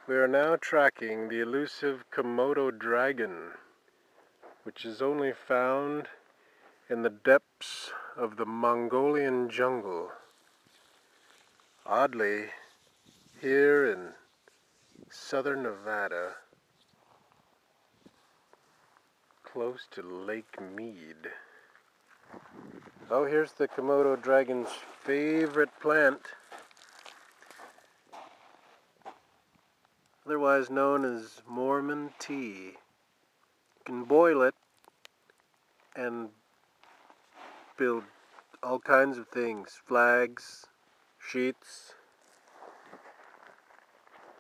We are now tracking the elusive Komodo dragon, which is only found in the depths of the Mongolian jungle. Oddly, here in southern Nevada, close to Lake Mead. Oh, here's the Komodo dragon's favorite plant, otherwise known as Mormon tea. You can boil it and build all kinds of things: flags, sheets,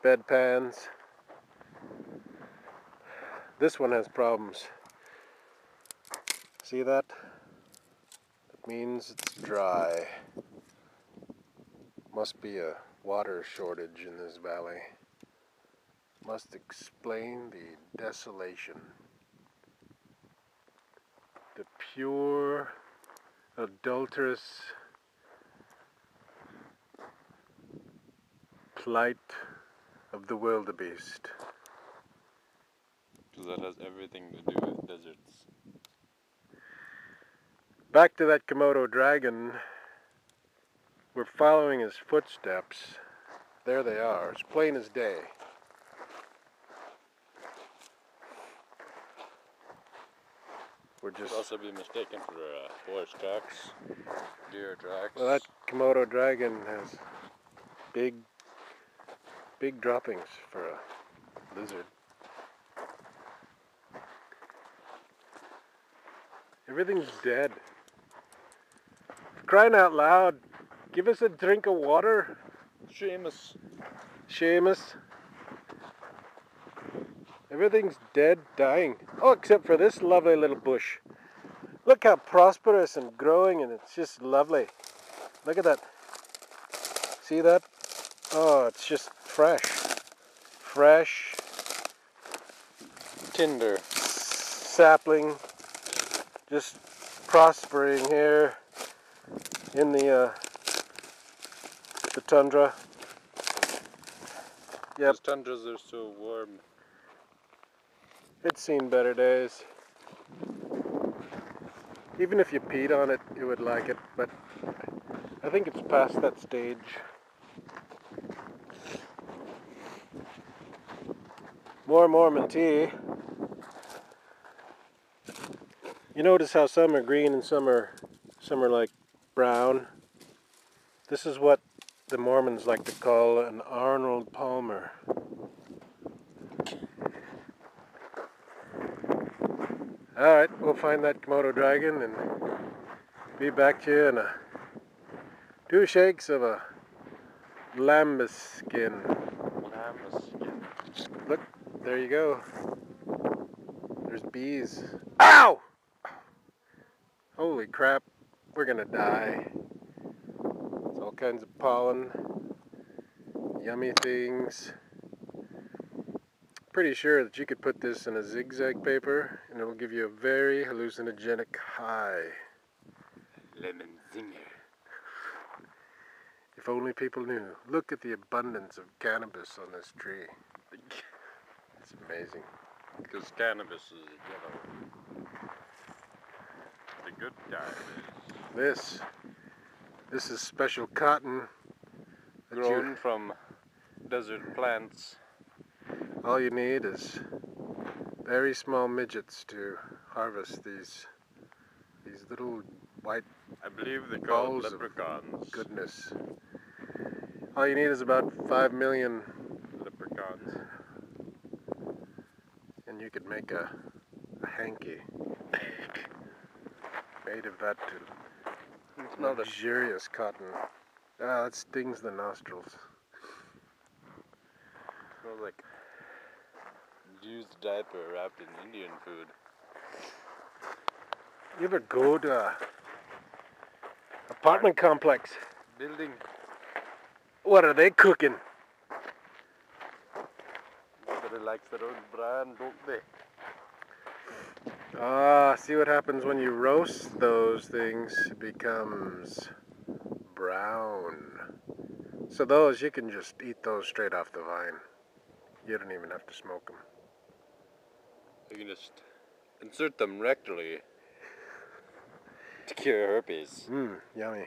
bedpans. This one has problems. See that? That means it's dry. Must be a water shortage in this valley. Must explain the desolation. The pure, adulterous plight of the wildebeest. Because that has everything to do with deserts. Back to that Komodo dragon. We're following his footsteps. There they are, as plain as day. We're Could just... also be mistaken for horse tracks, deer tracks. Well, that Komodo dragon has big droppings for a lizard. Everything's dead. For crying out loud, give us a drink of water. Seamus. Seamus. Everything's dead, dying. Oh, except for this lovely little bush. Look how prosperous and growing, and it's just lovely. Look at that. See that? Oh, it's just fresh. Fresh. Tinder. Sapling. Just prospering here in the tundra. Yep. Those tundras are so warm. It's seen better days. Even if you peed on it, you would like it, but I think it's past that stage. More Mormon tea. You notice how some are green and some are like brown. This is what the Mormons like to call an Arnold Palmer. Alright, we'll find that Komodo dragon and be back to you in 2 shakes of a lambskin. Lambskin. Look, there you go. There's bees. Ow! Holy crap, we're gonna die. It's all kinds of pollen, yummy things. Pretty sure that you could put this in a zigzag paper and it'll give you a very hallucinogenic high. Lemon zinger. If only people knew. Look at the abundance of cannabis on this tree. It's amazing. Because cannabis is yellow. The good kind is This is special cotton that grown from desert plants. all you need is very small midgets to harvest these little white I believe they're called balls leprechauns. of goodness. All you need is about 5 million, Leprechauns. and you could make a hanky made of that Smell this. luxurious cotton. Ah, that stings the nostrils. Smells like used diaper wrapped in Indian food. You ever go to a apartment complex? Building. What are they cooking? Everybody likes their own brand, don't they? Ah, see what happens when you roast those things? It becomes brown. So those, you can just eat those straight off the vine. You don't even have to smoke them. You can just insert them rectally to cure herpes. Yummy.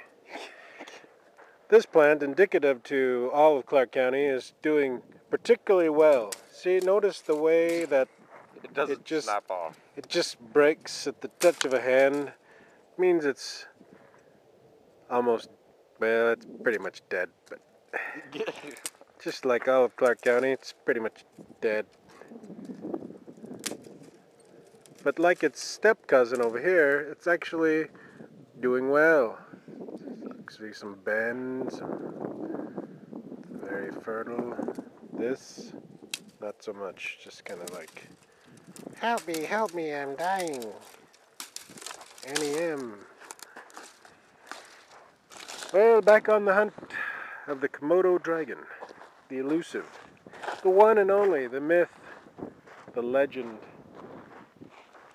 This plant, indicative to all of Clark County, is doing particularly well. See, notice the way that It doesn't snap off. it just breaks at the touch of a hand. Means it's almost, well, it's pretty much dead, but just like all of Clark County, it's pretty much dead. But like its step cousin over here, it's actually doing well. See some bends, very fertile. This, not so much, just kind of like, help me, I'm dying. NEM. Well, back on the hunt of the Komodo dragon, the elusive, the one and only, the myth, the legend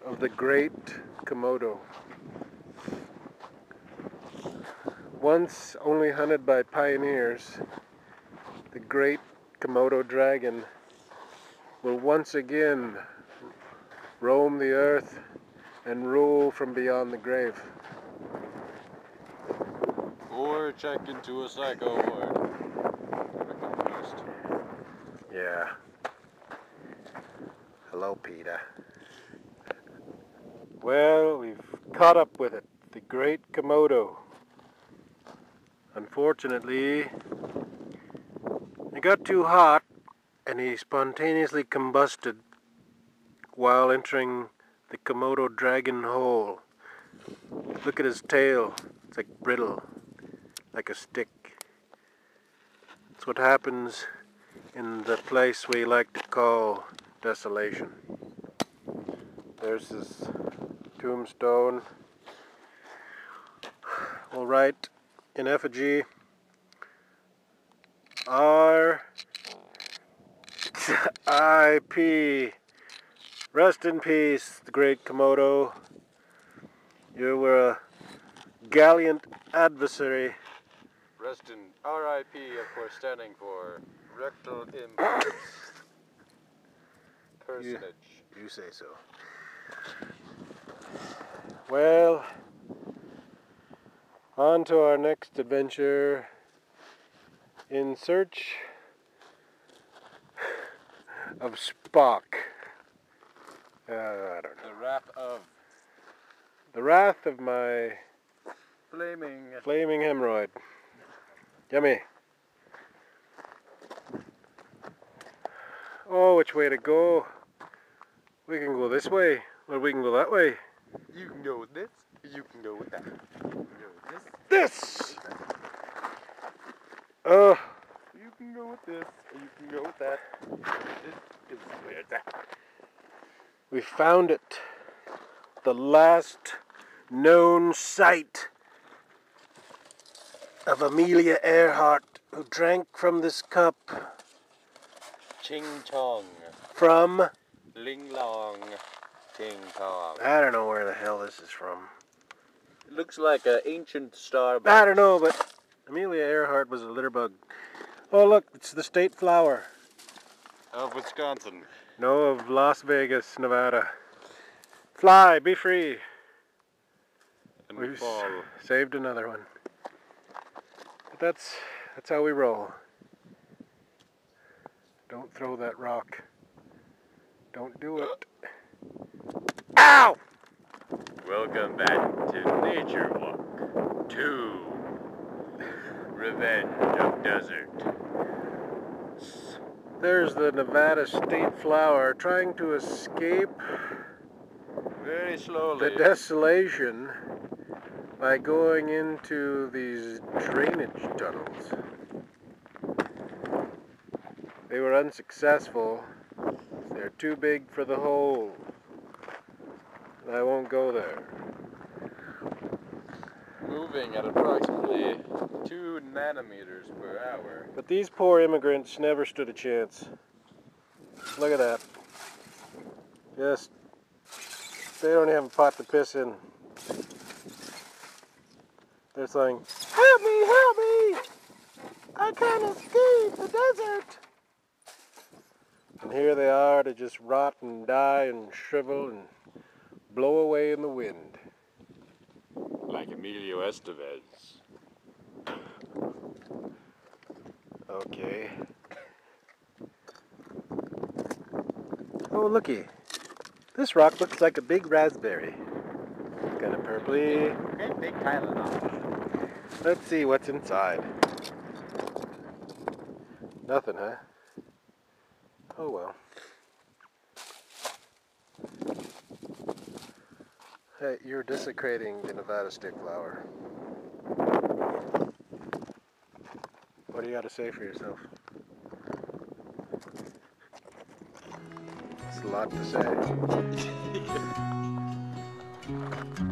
of the great Komodo. Once only hunted by pioneers, the great Komodo dragon will once again roam the earth and rule from beyond the grave. Or check into a psycho ward. Yeah. Hello, Peter. Well, we've caught up with it. The great Komodo. Unfortunately, it got too hot and he spontaneously combusted while entering the Komodo dragon hole. Look at his tail. It's like brittle, like a stick. It's what happens in the place we like to call desolation. There's his tombstone. We'll write in effigy, R.I.P. Rest in peace, the great Komodo. You were a gallant adversary. Rest in RIP, of course, standing for rectal implants. Personage. You say so. Well, on to our next adventure in search of Spock. I don't know. The wrath of my flaming hemorrhoid. Yummy. Oh, which way to go? We can go this way, or we can go that way. You can go with this, you can go with that. You can go with This! Oh. You can go with this, you can go with that. This is where it's at. We found it. The last known site of Amelia Earhart, who drank from this cup. Ching Chong. From? Ling Long. Ching Chong. I don't know where the hell this is from. It looks like an ancient Starbucks. I don't know, but Amelia Earhart was a litter bug. Oh look, it's the state flower. Of Wisconsin. No, of Las Vegas, Nevada. Fly, be free. And We've fall. saved another one. But that's how we roll. Don't throw that rock. Don't do it. Ow! Welcome back to Nature Walk 2. Revenge of Desert. There's the Nevada state flower trying to escape Very slowly. the desolation by going into these drainage tunnels. They were unsuccessful. They're too big for the hole. And I won't go there. Moving at approximately 2 nanometers per hour. But these poor immigrants never stood a chance. Look at that. Just, they don't have a pot to piss in. They're saying, help me! I can't escape the desert! And here they are to just rot and die and shrivel and blow away in the wind. Like Emilio Estevez. Okay. Oh, looky. This rock looks like a big raspberry. Kind of purpley. Okay, big Tylenol. Let's see what's inside. Nothing, huh? Oh well. Hey, you're desecrating the Nevada stick flower. What do you got to say for yourself? It's a lot to say.